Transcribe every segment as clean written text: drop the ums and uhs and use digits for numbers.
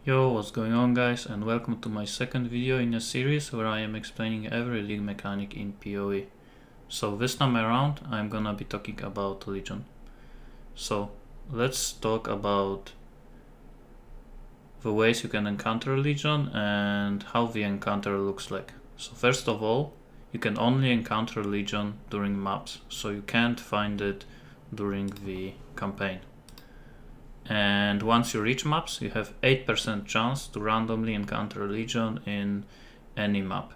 Yo, what's going on guys, and welcome to my second video in a series where I am explaining every league mechanic in PoE. So this time around I'm gonna be talking about Legion. So let's talk about the ways you can encounter Legion and how the encounter looks like. So first of all, you can only encounter Legion during maps, so you can't find it during the campaign. And once you reach maps, you have 8% chance to randomly encounter Legion in any map.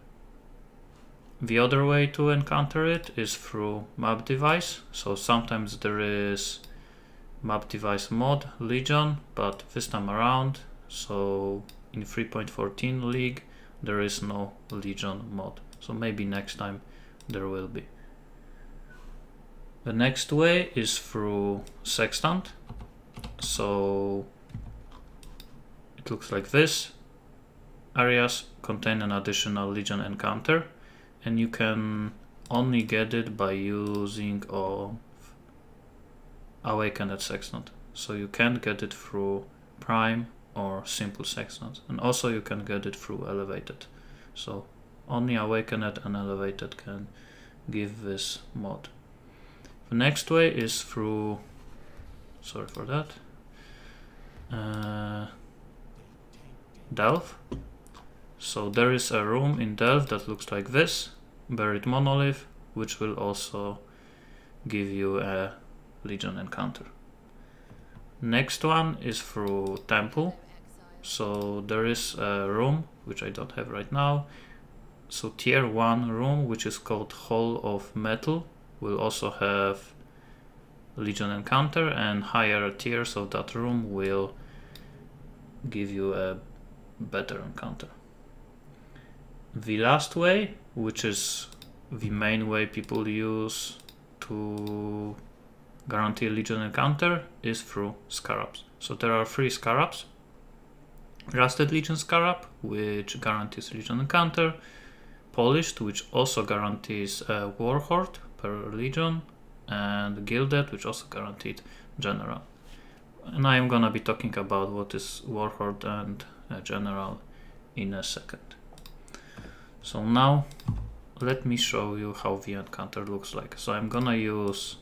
The other way to encounter it is through map device. So sometimes there is map device mod Legion, but this time around, so in 3.14 League, there is no Legion mod. So maybe next time there will be. The next way is through Sextant. So it looks like this. Areas contain an additional Legion encounter, and you can only get it by using Awakened Sextant. So you can't get it through Prime or Simple Sextant, and also you can get it through Elevated. So only Awakened and Elevated can give this mod. The next way is through, sorry for that, Delve. So there is a room in Delve that looks like this, Buried Monolith, which will also give you a Legion encounter. Next one is through Temple. So there is a room, which I don't have right now. So tier 1 room, which is called Hall of Metal, will also have Legion encounter, and higher tiers of that room will give you a better encounter. The last way, which is the main way people use to guarantee a Legion encounter, is through Scarabs. So there are 3 Scarabs. Rusted Legion Scarab, which guarantees Legion encounter. Polished, which also guarantees a Warhorde per Legion. And Gilded, which also guaranteed General. And I am gonna be talking about what is Warhorde and General in a second. So now let me show you how the encounter looks like. So I'm gonna use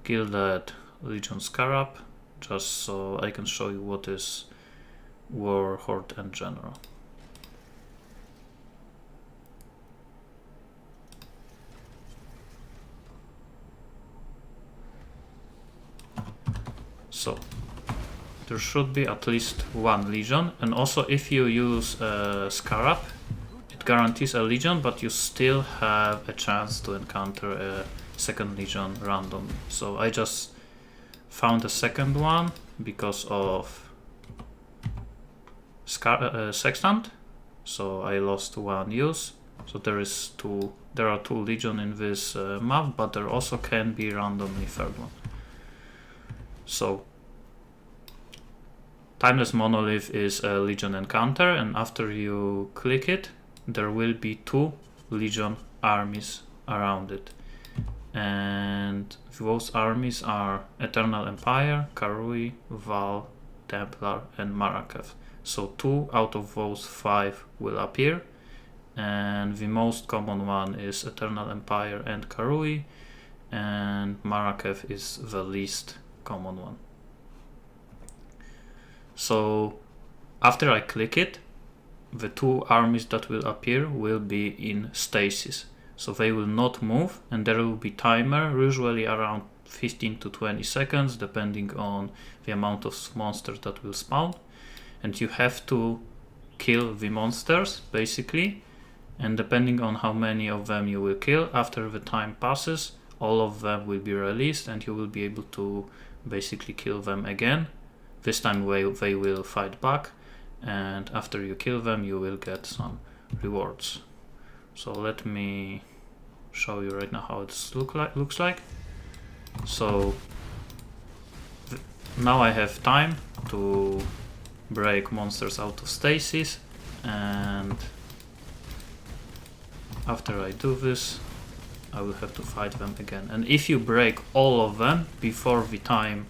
Gilded Legion Scarab just so I can show you what is Warhorde and General. So there should be at least 1 Legion, and also if you use a Scarab, it guarantees a Legion, but you still have a chance to encounter a second Legion randomly. So I just found a second one because of Sextant, so I lost 1 use. So there are 2 Legion in this map, but there also can be randomly third one. So Timeless Monolith is a Legion encounter, and after you click it, there will be 2 Legion armies around it. And those armies are Eternal Empire, Karui, Val, Templar, and Marrakev. So 2 out of those 5 will appear, and the most common one is Eternal Empire and Karui, and Marrakev is the least common one. So after I click it, the 2 armies that will appear will be in stasis. So they will not move, and there will be timer, usually around 15 to 20 seconds, depending on the amount of monsters that will spawn. And you have to kill the monsters, basically. And depending on how many of them you will kill, after the time passes, all of them will be released, and you will be able to basically kill them again. This time they will fight back, and after you kill them you will get some rewards. So let me show you right now how it looks like. So now I have time to break monsters out of stasis, and after I do this I will have to fight them again. And if you break all of them before the time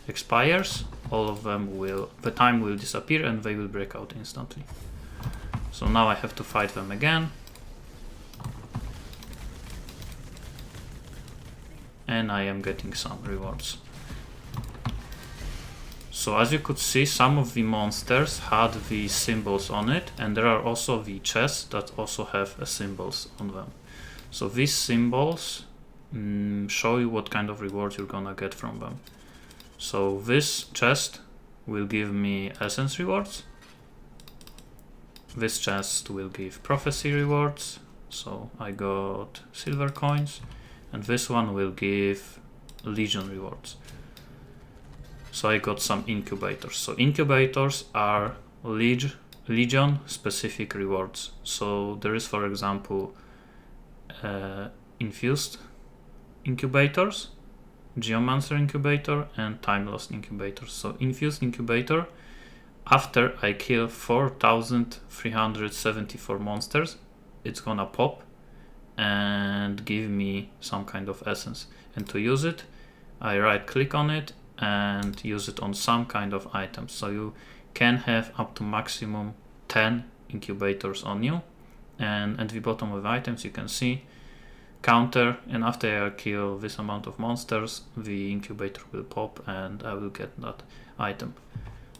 expires, all of them the time will disappear and they will break out instantly. So now I have to fight them again. And I am getting some rewards. So as you could see, some of the monsters had the symbols on it, and there are also the chests that also have symbols on them. So these symbols show you what kind of reward you're gonna get from them. So this chest will give me essence rewards. This chest will give prophecy rewards. So I got silver coins. And this one will give Legion rewards. So I got some incubators. So incubators are Legion specific rewards. So there is, for example, infused incubators, geomancer incubator, and time lost incubators. So infused incubator, after I kill 4,374 monsters, it's gonna pop and give me some kind of essence. And to use it, I right click on it and use it on some kind of items. So you can have up to maximum 10 incubators on you. And at the bottom of the items you can see counter, and after I kill this amount of monsters, the incubator will pop and I will get that item.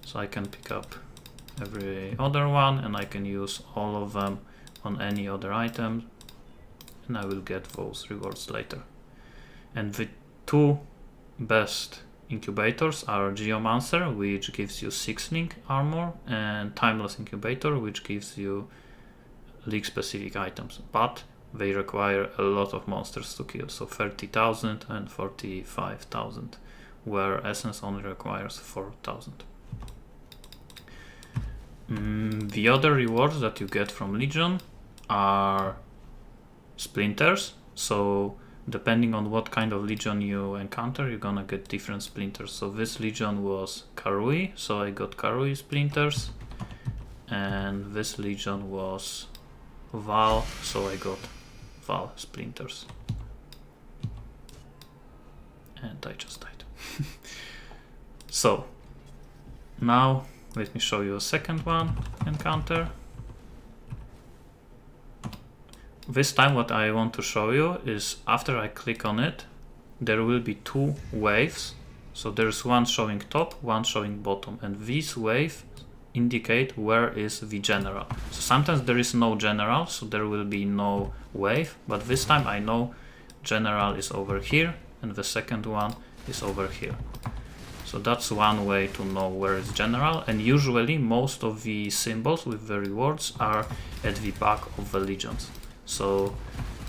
So I can pick up every other one and I can use all of them on any other item, and I will get those rewards later. And the two best incubators are Geomancer, which gives you 6 link armor, and Timeless Incubator, which gives you league specific items, but they require a lot of monsters to kill, so 30,000 and 45,000, where Essence only requires 4,000. The other rewards that you get from Legion are splinters. So depending on what kind of Legion you encounter, you're gonna get different splinters. So this Legion was Karui, so I got Karui splinters, and this Legion was Val, so I got Val splinters. And I just died. So now let me show you a second one encounter. This time what I want to show you is after I click on it, there will be 2 waves. So there's one showing top, one showing bottom, and these waves indicate where is the general. So sometimes there is no general, so there will be no wave, but this time I know general is over here and the second one is over here. So that's one way to know where is general, and usually most of the symbols with the rewards are at the back of the legions. So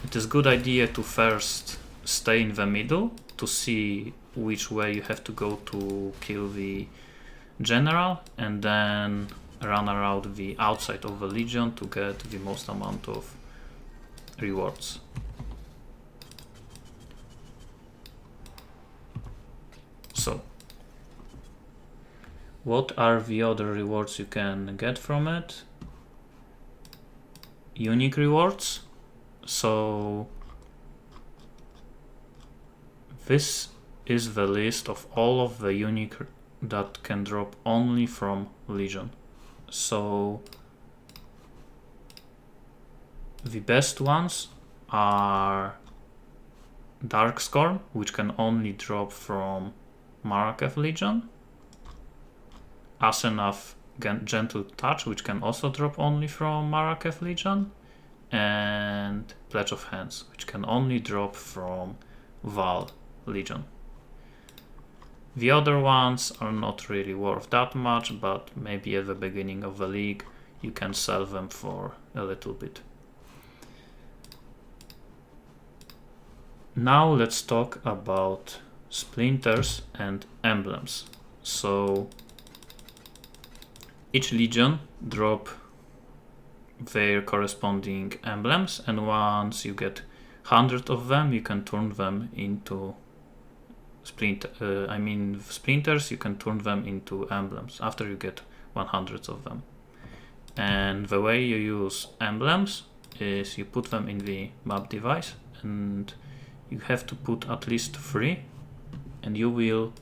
it is a good idea to first stay in the middle to see which way you have to go to kill the general, and then run around the outside of the legion to get the most amount of rewards. So what are the other rewards you can get from it? Unique rewards. So this is the list of all of the unique that can drop only from Legion. So the best ones are Darkscorn, which can only drop from Marrakech Legion, Asenath Gentle Touch, which can also drop only from Marrakech Legion, and Pledge of Hands, which can only drop from Val Legion. The other ones are not really worth that much, but maybe at the beginning of the league you can sell them for a little bit. Now let's talk about splinters and emblems. So each legion drop their corresponding emblems, and once you get 100 of them, you can turn them into splinters. You can turn them into emblems after you get 100 of them. And the way you use emblems is you put them in the map device, and you have to put at least 3, and you will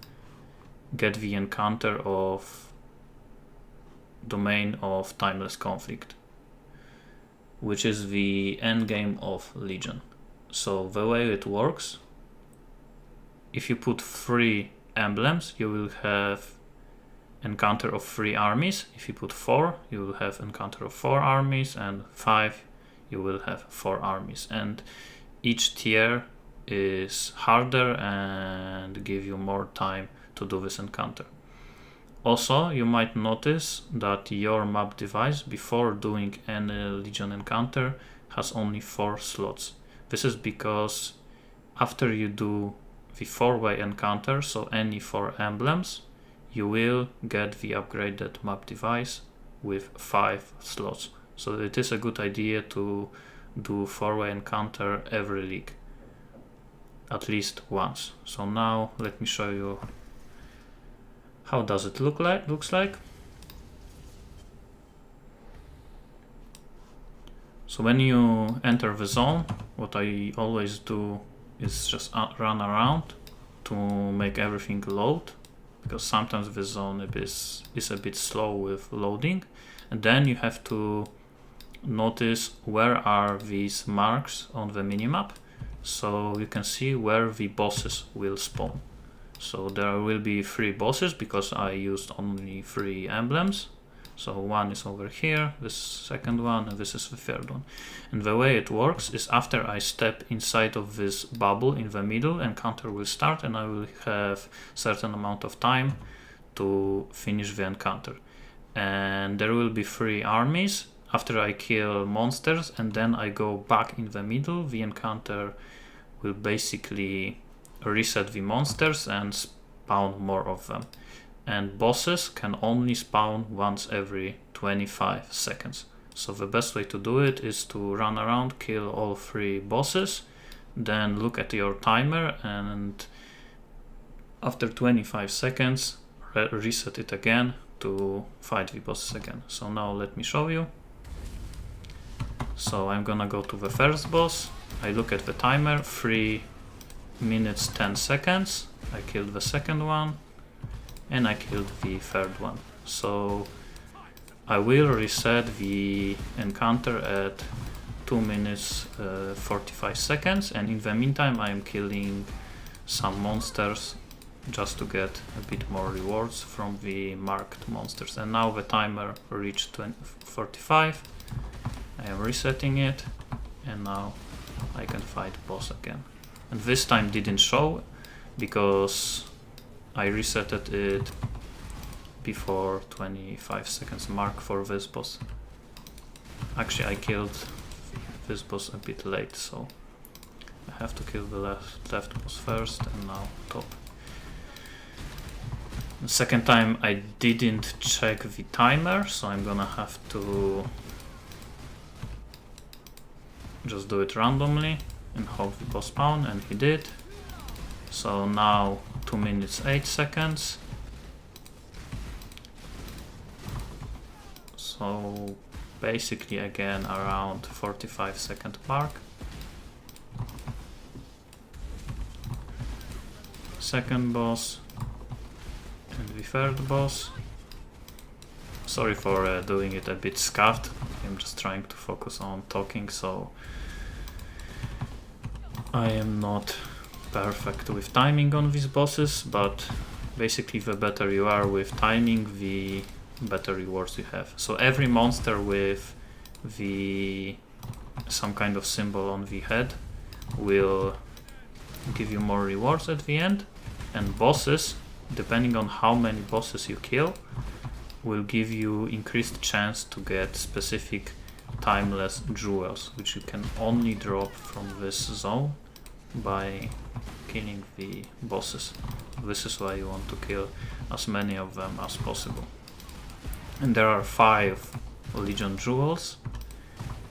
get the encounter of Domain of Timeless Conflict, which is the endgame of Legion. So the way it works, if you put 3 emblems, you will have encounter of 3 armies. If you put 4, you will have encounter of 4 armies, and 5, you will have 4 armies. And each tier is harder and give you more time to do this encounter. Also, you might notice that your map device, before doing any Legion encounter, has only 4 slots. This is because after you do the 4-way encounter, so any 4 emblems, you will get the upgraded map device with 5 slots. So it is a good idea to do 4-way encounter every league, at least once. So now let me show you how does it looks like. So when you enter the zone, what I always do is just run around to make everything load, because sometimes the zone is a bit slow with loading. And then you have to notice where are these marks on the minimap, so you can see where the bosses will spawn. So there will be 3 bosses because I used only 3 emblems. So one is over here, this second one, and this is the third one. And the way it works is after I step inside of this bubble in the middle, encounter will start and I will have certain amount of time to finish the encounter. And there will be 3 armies after I kill monsters, and then I go back in the middle. The encounter will basically reset the monsters and spawn more of them. And bosses can only spawn once every 25 seconds. So the best way to do it is to run around, kill all 3 bosses, then look at your timer, and after 25 seconds reset it again to fight the bosses again. So now let me show you. So I'm gonna go to the first boss. I look at the timer, 3 minutes 10 seconds. I killed the second one and I killed the third one. So I will reset the encounter at 2 minutes 45 seconds, and in the meantime I am killing some monsters just to get a bit more rewards from the marked monsters. And now the timer reached 45. I am resetting it, and now I can fight boss again. And this time didn't show because I resetted it before 25 seconds mark for this boss. Actually, I killed this boss a bit late, so I have to kill the left boss first, and now top. The second time I didn't check the timer, so I'm gonna have to just do it randomly and hope the boss spawn, and he did. So now 2 minutes 8 seconds. So basically again around 45-second mark. Second boss and the third boss. Sorry for doing it a bit scuffed. I'm just trying to focus on talking, so I am not perfect with timing on these bosses, but basically the better you are with timing, the better rewards you have. So every monster with some kind of symbol on the head will give you more rewards at the end, and bosses, depending on how many bosses you kill, will give you increased chance to get specific timeless jewels, which you can only drop from this zone by killing the bosses. This is why you want to kill as many of them as possible. And there are 5 Legion jewels,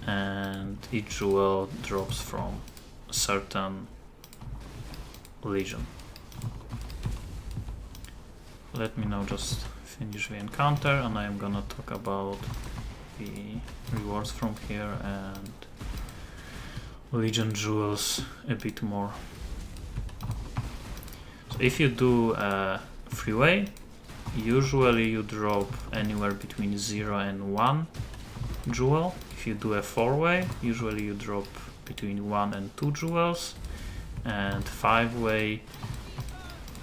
and each jewel drops from a certain Legion. Let me now just finish the encounter, and I am gonna talk about the rewards from here and Legion jewels a bit more. So if you do a 3-way, usually you drop anywhere between 0 and 1 jewel. If you do a 4-way, usually you drop between 1 and 2 jewels, and 5-way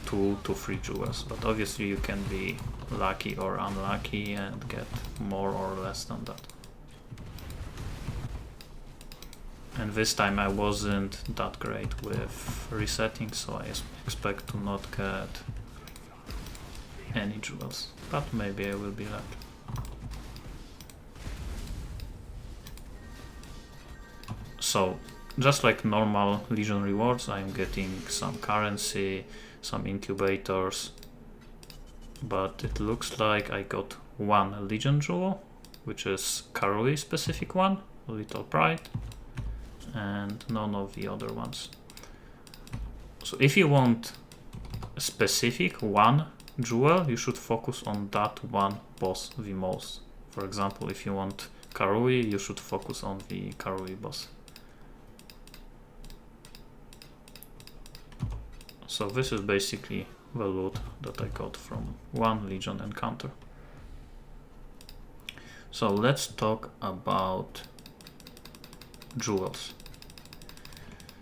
2 to 3 jewels. But obviously you can be lucky or unlucky and get more or less than that. And this time I wasn't that great with resetting, so I expect to not get any jewels, but maybe I will be lucky. So just like normal Legion rewards, I'm getting some currency, some incubators, but it looks like I got one Legion jewel, which is Karui specific one, Little Pride, and none of the other ones. So if you want a specific one jewel, you should focus on that one boss the most. For example, if you want Karui, you should focus on the Karui boss. So this is basically the loot that I got from one Legion encounter. So let's talk about jewels.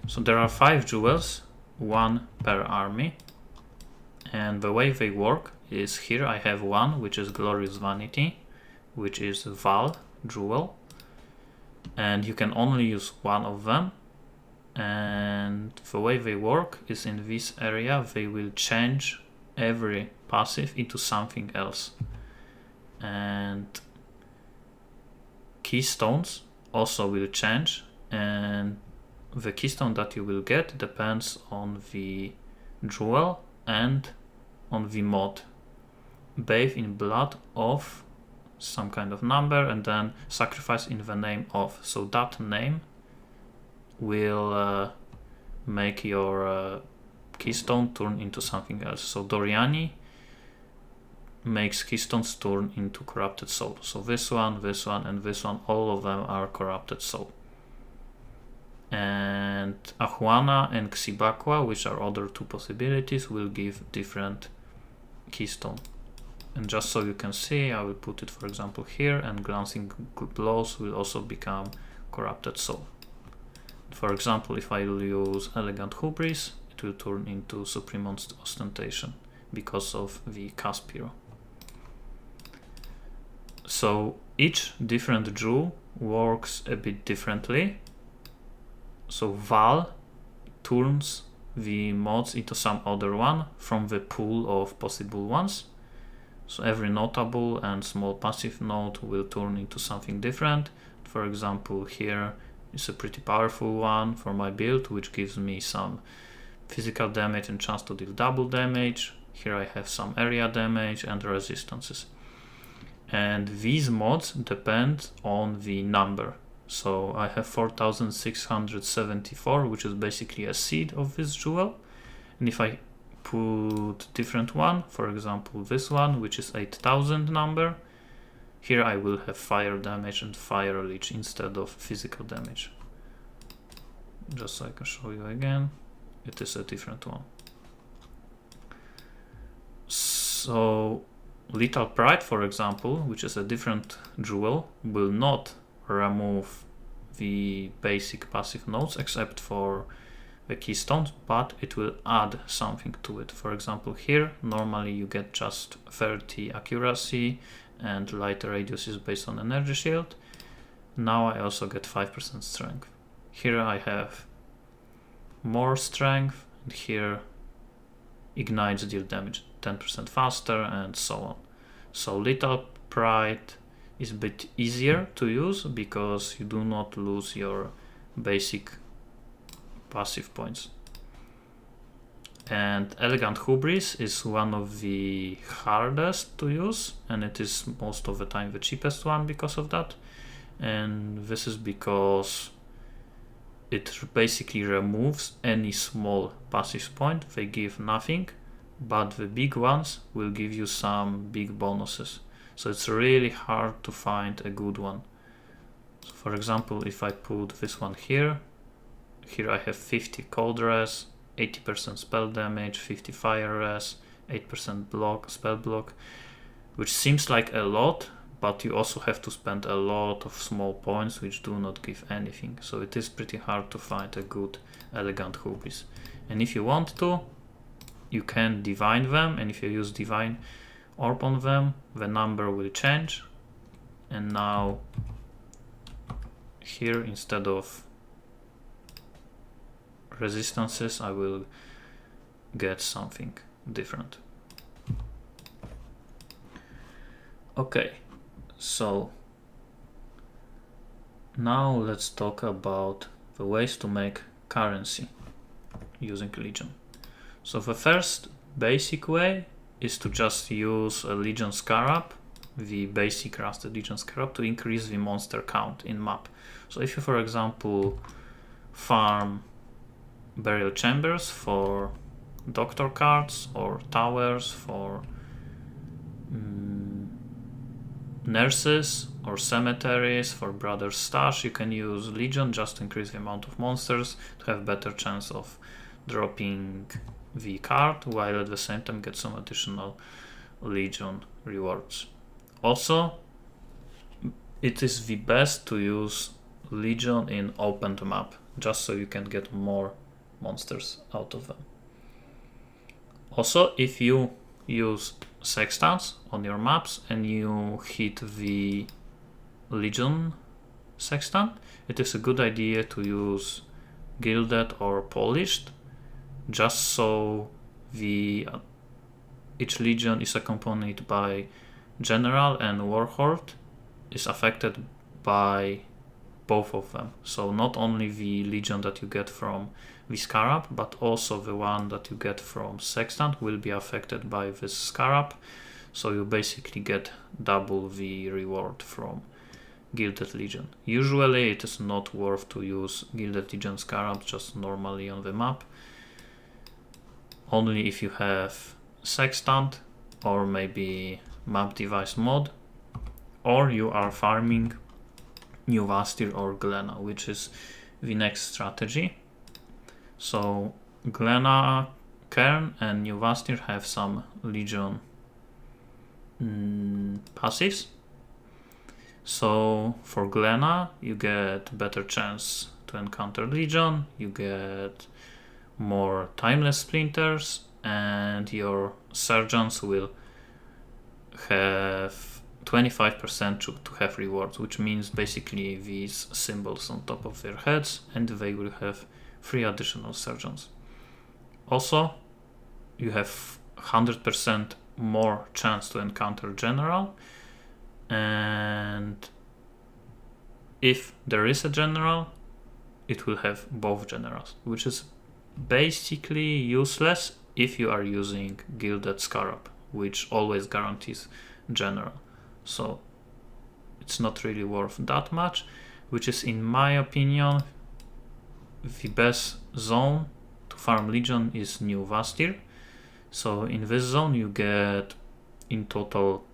So there are 5 jewels, 1 per army, and the way they work is here I have one which is Glorious Vanity, which is Val jewel, and you can only use one of them. And the way they work is in this area they will change every passive into something else, and keystones also will change, and the keystone that you will get depends on the jewel and on the mod. Bathe in blood of some kind of number and then sacrifice in the name of. So that name will make your keystone turn into something else. So Doriani makes keystones turn into corrupted soul. So this one, and this one, all of them are corrupted soul. And Ahuana and Xibaqua, which are other 2 possibilities, will give different keystone. And just so you can see, I will put it for example here, and Glancing Blows will also become corrupted soul. For example, if I use Elegant Hubris, it will turn into Supreme Ostentation because of the Caspiro. So each different jewel works a bit differently. So Val turns the mods into some other one from the pool of possible ones. So every notable and small passive node will turn into something different. For example, here is a pretty powerful one for my build, which gives me some physical damage and chance to deal double damage. Here I have some area damage and resistances. And these mods depend on the number. So I have 4674, which is basically a seed of this jewel. And if I put different one, for example this one, which is 8000 number, here I will have fire damage and fire leech instead of physical damage. Just so I can show you again, it is a different one. So Lethal Pride, for example, which is a different jewel, will not remove the basic passive nodes except for the keystones, but it will add something to it. For example, here normally you get just 30 accuracy and light radius is based on energy shield. Now I also get 5% strength. Here I have more strength, and here ignites deal damage 10% faster, and so on. So Lethal Pride is a bit easier to use because you do not lose your basic passive points. And Elegant Hubris is one of the hardest to use, and it is most of the time the cheapest one because of that. And this is because it basically removes any small passive point. They give nothing, but the big ones will give you some big bonuses. So it's really hard to find a good one. So for example, if I put this one here I have 50 cold res, 80% spell damage, 50 fire res, 8% block, spell block, which seems like a lot, but you also have to spend a lot of small points which do not give anything. So it is pretty hard to find a good elegant hubris. And if you want to, you can divine them, and if you use divine orb on them, the number will change. And now here, instead of resistances, I will get something different. Okay, so now let's talk about the ways to make currency using Legion. So the first basic way is to just use a Legion Scarab, the basic Rusted Legion Scarab, to increase the monster count in map. So if you, for example, farm burial chambers for doctor cards or towers for nurses or cemeteries for brother's stash, you can use Legion just to increase the amount of monsters to have better chance of dropping the card, while at the same time get some additional Legion rewards. Also, it is the best to use Legion in opened map, just so you can get more monsters out of them. Also, if you use sextants on your maps and you hit the Legion sextant, it is a good idea to use gilded or polished, just so each Legion is accompanied by General, and Warhord is affected by both of them. So not only the Legion that you get from the Scarab, but also the one that you get from Sextant will be affected by this Scarab. So you basically get double the reward from Gilded Legion. Usually it is not worth to use Gilded Legion Scarab just normally on the map. Only if you have Sextant or maybe Map Device mod, or you are farming New Vastir or Glenna, which is the next strategy. So Glenna, Cairn and New Vastir have some Legion passives. So for Glenna, you get better chance to encounter Legion, you get more timeless splinters, and your sergeants will have 25% to have rewards, which means basically these symbols on top of their heads, and they will have 3 additional sergeants. Also, you have 100% more chance to encounter General, and if there is a General, it will have both Generals, which is basically useless if you are using Gilded Scarab, which always guarantees General. So it's not really worth that much, which is, in my opinion, the best zone to farm Legion is New Vastir. So in this zone you get in total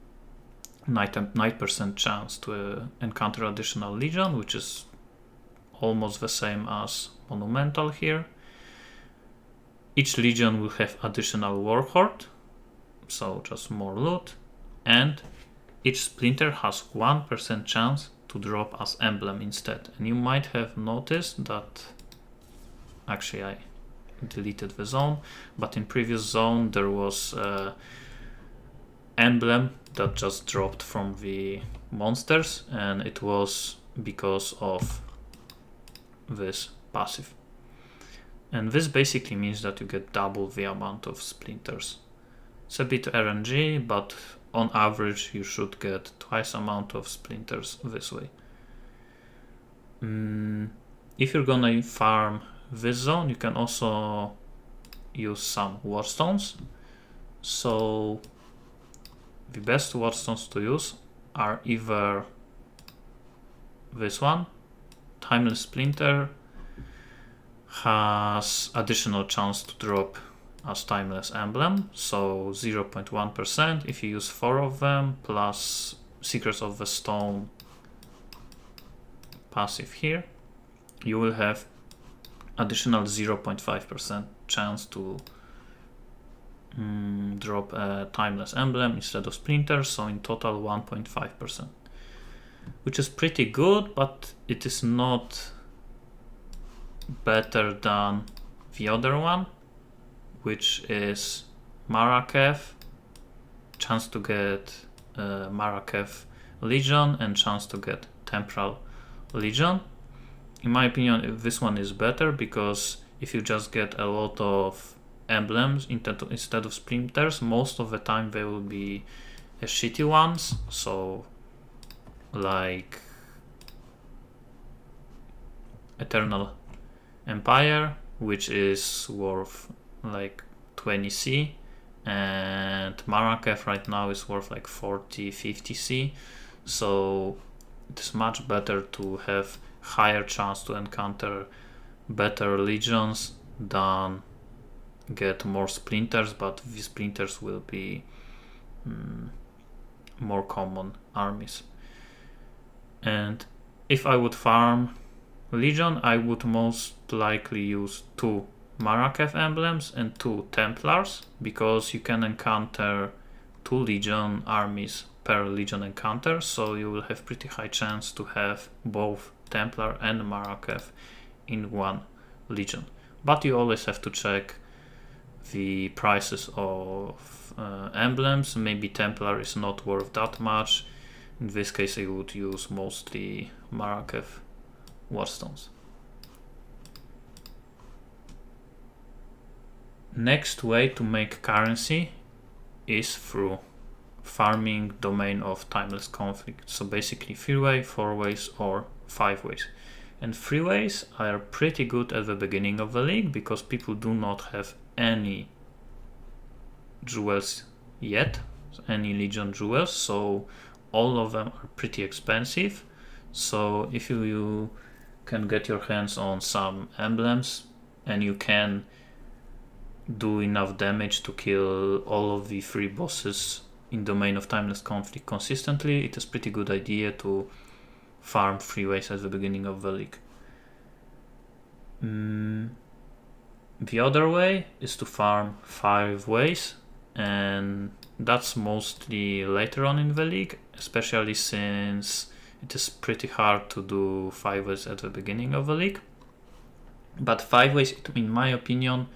9% chance to encounter additional Legion, which is almost the same as Monumental here. Each Legion will have additional Warhord, so just more loot, and each splinter has 1% chance to drop as emblem instead. And you might have noticed that, actually I deleted the zone, but in previous zone there was emblem that just dropped from the monsters, and it was because of this passive. And this basically means that you get double the amount of splinters. It's a bit RNG, but on average you should get twice amount of splinters this way. If you're gonna farm this zone, you can also use some Warstones. So the best Warstones to use are either this one, Timeless Splinter, has additional chance to drop as Timeless Emblem, so 0.1% if you use 4 of them, plus Secrets of the Stone passive here, you will have additional 0.5% chance to drop a timeless emblem instead of splinters, so in total 1.5%, which is pretty good, but it is not better than the other one, which is Marakev, chance to get Marakev Legion and chance to get Temporal Legion. In my opinion, this one is better, because if you just get a lot of emblems instead of splinters, most of the time they will be shitty ones. So like Eternal Empire, which is worth like 20C, and Marakev right now is worth like 40-50C. So it's much better to have higher chance to encounter better legions than get more splinters, but these splinters will be more common armies. And if I would farm Legion, I would most likely use 2 Marakev emblems and 2 Templars, because you can encounter 2 Legion armies per Legion encounter, so you will have pretty high chance to have both Templar and Marakev in one Legion. But you always have to check the prices of emblems. Maybe Templar is not worth that much. In this case I would use mostly Marakev Warstones. Next way to make currency is through farming domain of timeless conflict. So basically 3-way, 4-ways or 5-ways. And 3-ways are pretty good at the beginning of the league, because people do not have any jewels yet, any Legion jewels, so all of them are pretty expensive. So if you can get your hands on some emblems and you can do enough damage to kill all of the 3 bosses in domain of timeless conflict consistently, it is pretty good idea to farm 3-ways at the beginning of the league. The other way is to farm 5-ways, and that's mostly later on in the league, especially since it is pretty hard to do 5-ways at the beginning of the league. But 5-ways, in my opinion,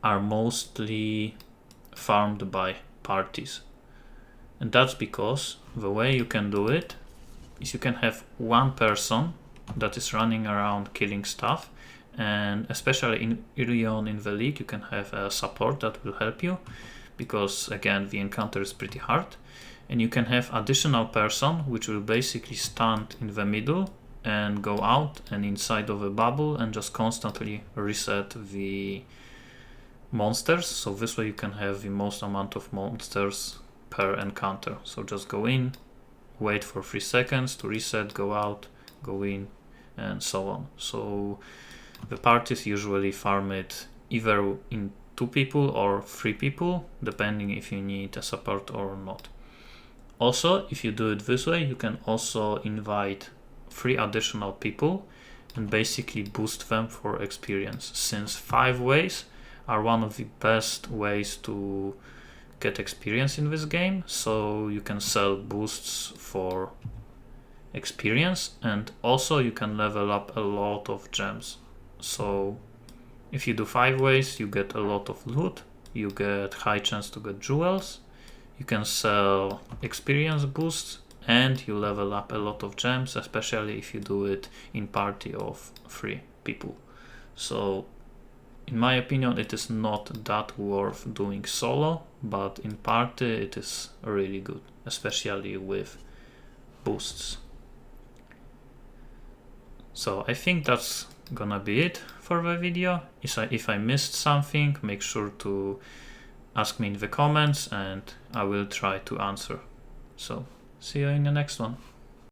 are mostly farmed by parties. And that's because the way you can do it is you can have one person that is running around killing stuff, and especially early on in the league you can have a support that will help you, because again the encounter is pretty hard. And you can have additional person which will basically stand in the middle and go out and inside of a bubble and just constantly reset the monsters. So this way you can have the most amount of monsters per encounter. So just go in, wait for 3 seconds to reset, go out, go in, and so on. So the parties usually farm it either in 2 people or 3 people, depending if you need a support or not. Also, if you do it this way, you can also invite 3 additional people and basically boost them for experience, since 5-ways are one of the best ways to get experience in this game. So you can sell boosts for experience, and also you can level up a lot of gems. So if you do 5-ways, you get a lot of loot, you get high chance to get jewels, you can sell experience boosts, and you level up a lot of gems, especially if you do it in party of 3 people. So in my opinion it is not that worth doing solo, but in party it is really good, especially with boosts. So I think that's gonna be it for the video. If I missed something, make sure to ask me in the comments and I will try to answer. So see you in the next one.